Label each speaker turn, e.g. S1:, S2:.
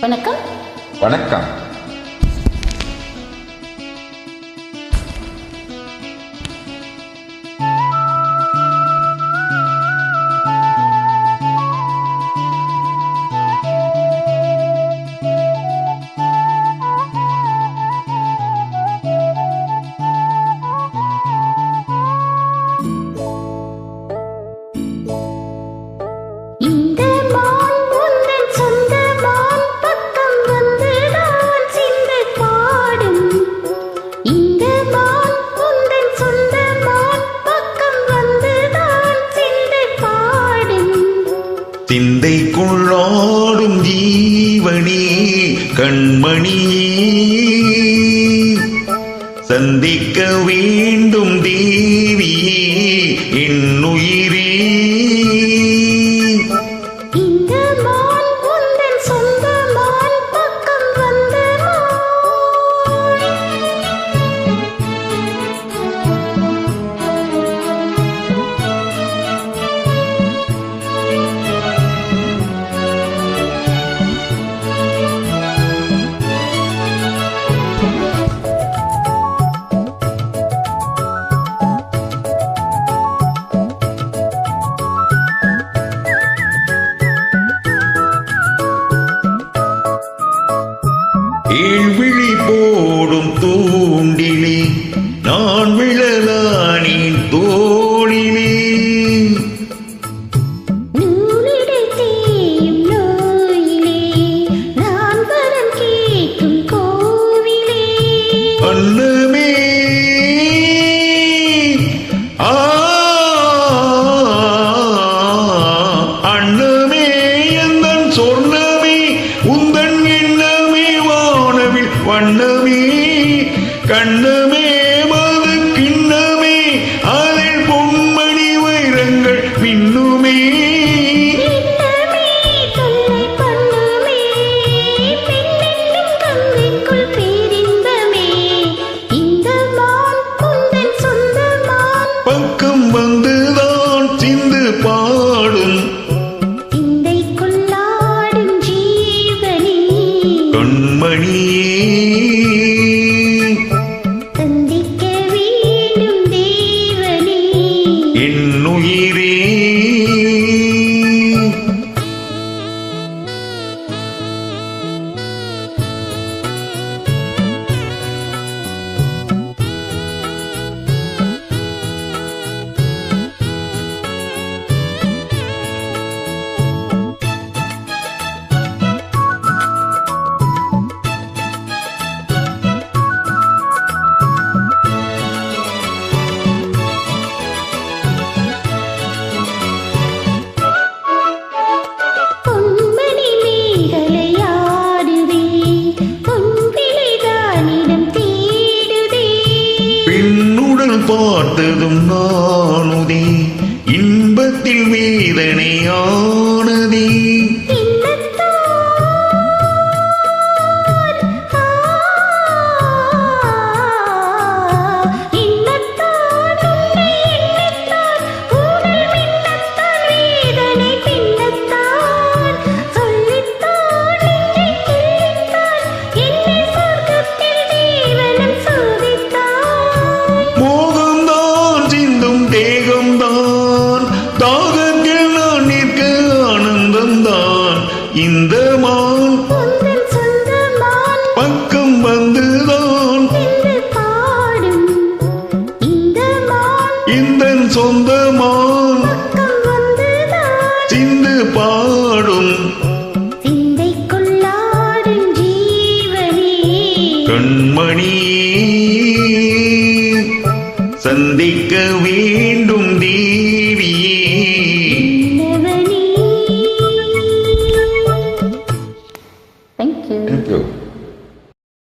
S1: வணக்கம்.
S2: வணக்கம்.
S3: சிந்தைக்குள்ளாடும் ஜீவனே கண்மணியே, சந்திக்க வேண்டும் தேவியே என்னுயிரே. ஏழ்விழி போடும் தூண்டிலே நான் விழலானேன் தோளிலே. அன்னமே அன்னமே எந்தன் சொர்ணமே உந்தன் எண்ணமே வானவில் வண்ணமே கண்ணமே மது கிண்ணமே அதில் பொன்மணி வைரங்கள் பின்னுமே. பக்கம் வந்துதான் சிந்து பாடும் கண்மணியே, என்னுயிரே. பெண்ணுடன் பார்த்ததும் நானுதே இன்பத்தில் வேதனையானதே. தாகத்தில் நான் நிற்க ஆனந்தம்தான் இந்த மான் பக்கம் வந்துதான் இந்த சொந்த மான் சிந்து பாடும் கண்மணியே, சந்திக்க வேண்டும்